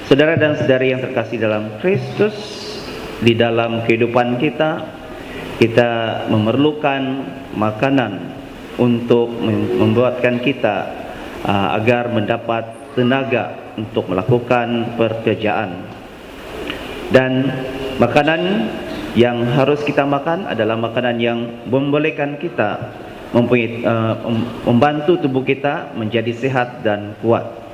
Saudara dan saudari yang terkasih dalam Kristus, di dalam kehidupan kita memerlukan makanan untuk membuatkan kita agar mendapat tenaga untuk melakukan pekerjaan. Dan makanan yang harus kita makan adalah makanan yang membolehkan kita membantu tubuh kita menjadi sehat dan kuat.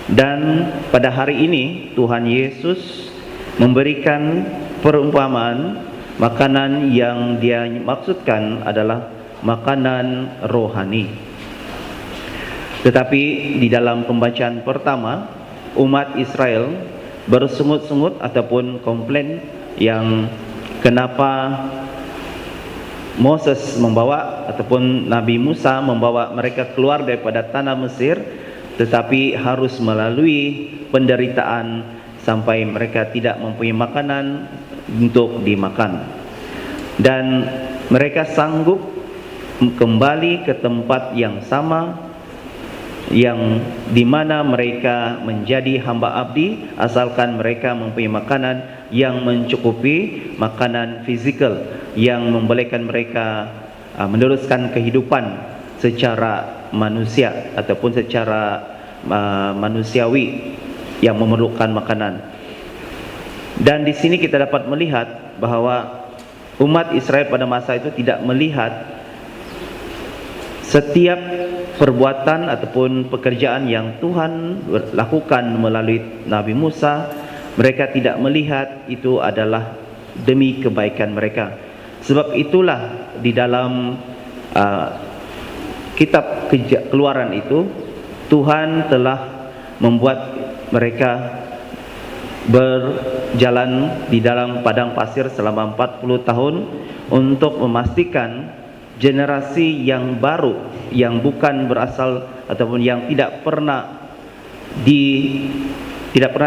Dan pada hari ini Tuhan Yesus memberikan perumpamaan makanan yang Dia maksudkan adalah makanan rohani. Tetapi di dalam pembacaan pertama, umat Israel bersungut-sungut ataupun komplain yang kenapa Moses membawa ataupun Nabi Musa membawa mereka keluar daripada tanah Mesir, tetapi harus melalui penderitaan sampai mereka tidak mempunyai makanan untuk dimakan. Dan mereka sanggup kembali ke tempat yang sama, yang di mana mereka menjadi hamba abdi, asalkan mereka mempunyai makanan yang mencukupi, makanan fizikal yang membolehkan mereka meneruskan kehidupan secara manusia ataupun secara manusiawi yang memerlukan makanan. Dan di sini kita dapat melihat bahwa umat Israel pada masa itu tidak melihat setiap perbuatan ataupun pekerjaan yang Tuhan lakukan melalui Nabi Musa. Mereka tidak melihat itu adalah demi kebaikan mereka. Sebab itulah di dalam kitab Keluaran itu Tuhan telah membuat mereka berjalan di dalam padang pasir selama 40 tahun untuk memastikan generasi yang baru yang bukan berasal ataupun yang tidak pernah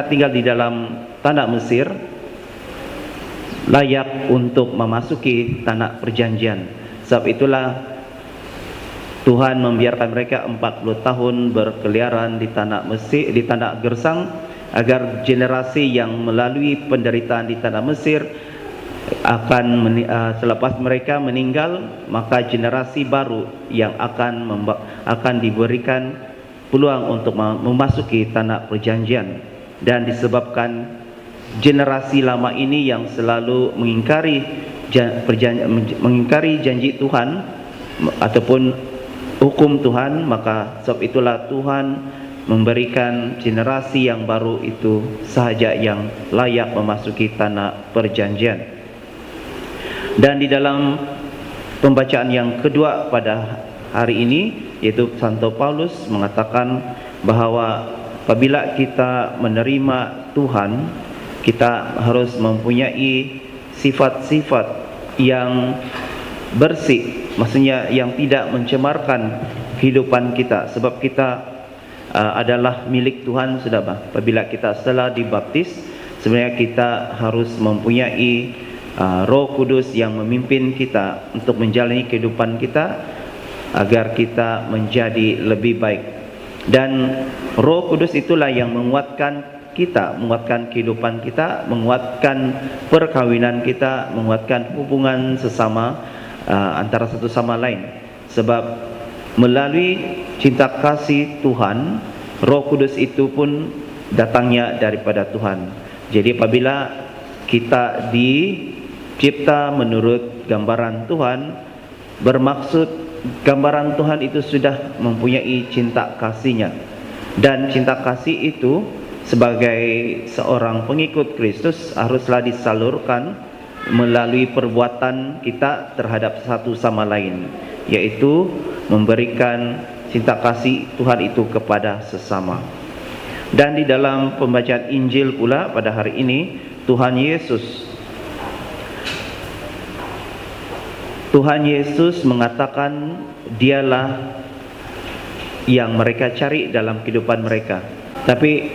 tinggal di dalam tanah Mesir layak untuk memasuki tanah perjanjian. Sebab itulah Tuhan membiarkan mereka 40 tahun berkeliaran di tanah Mesir, di tanah gersang, agar generasi yang melalui penderitaan di tanah Mesir selepas mereka meninggal, maka generasi baru yang akan diberikan peluang untuk memasuki tanah perjanjian. Dan disebabkan generasi lama ini yang selalu mengingkari janji Tuhan ataupun hukum Tuhan, maka sebab itulah Tuhan memberikan generasi yang baru itu sahaja yang layak memasuki tanah perjanjian. Dan di dalam pembacaan yang kedua pada hari ini, yaitu Santo Paulus mengatakan bahwa apabila kita menerima Tuhan, kita harus mempunyai sifat-sifat yang bersih, maksudnya yang tidak mencemarkan kehidupan kita. Sebab kita adalah milik Tuhan sudah. Apabila kita setelah dibaptis, sebenarnya kita harus mempunyai Roh Kudus yang memimpin kita untuk menjalani kehidupan kita agar kita menjadi lebih baik. Dan Roh Kudus itulah yang menguatkan kita, menguatkan kehidupan kita, menguatkan perkawinan kita, menguatkan hubungan sesama antara satu sama lain. Sebab melalui cinta kasih Tuhan, Roh Kudus itu pun datangnya daripada Tuhan. Jadi apabila kita dicipta menurut gambaran Tuhan, bermaksud gambaran Tuhan itu sudah mempunyai cinta kasihnya. Dan cinta kasih itu sebagai seorang pengikut Kristus haruslah disalurkan melalui perbuatan kita terhadap satu sama lain, yaitu memberikan cinta kasih Tuhan itu kepada sesama. Dan di dalam pembacaan Injil pula pada hari ini, Tuhan Yesus mengatakan dialah yang mereka cari dalam kehidupan mereka. Tapi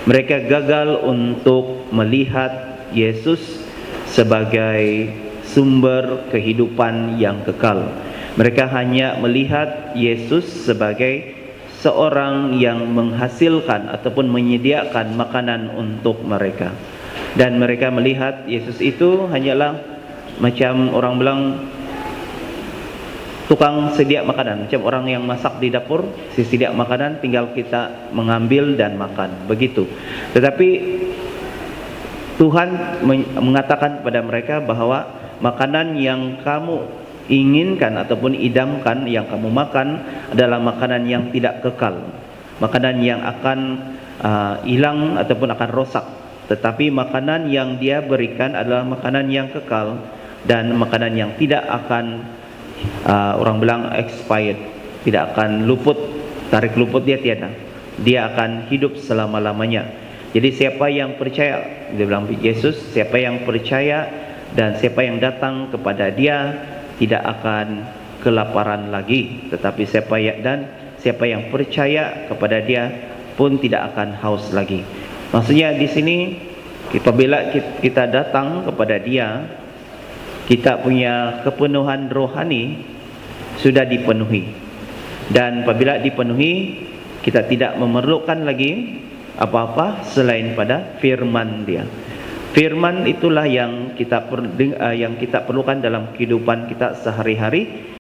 mereka gagal untuk melihat Yesus sebagai sumber kehidupan yang kekal. Mereka hanya melihat Yesus sebagai seorang yang menghasilkan ataupun menyediakan makanan untuk mereka. Dan mereka melihat Yesus itu hanyalah macam orang bilang tukang sedia makanan, macam orang yang masak di dapur, si sedia makanan tinggal kita mengambil dan makan, begitu. Tetapi Tuhan mengatakan kepada mereka bahwa makanan yang kamu inginkan ataupun idamkan, yang kamu makan adalah makanan yang tidak kekal, makanan yang akan hilang ataupun akan rosak. Tetapi makanan yang Dia berikan adalah makanan yang kekal dan makanan yang tidak akan orang bilang expired, tidak akan luput, tarik luput dia tiada. Dia akan hidup selama-lamanya. Jadi siapa yang percaya, dia bilang Yesus, siapa yang percaya dan siapa yang datang kepada Dia tidak akan kelaparan lagi, tetapi siapa yang percaya kepada Dia pun tidak akan haus lagi. Maksudnya di sini apabila kita datang kepada Dia, kita punya kepenuhan rohani sudah dipenuhi. Dan apabila dipenuhi, kita tidak memerlukan lagi apa-apa selain pada firman Dia. Firman itulah yang kita perlukan dalam kehidupan kita sehari-hari.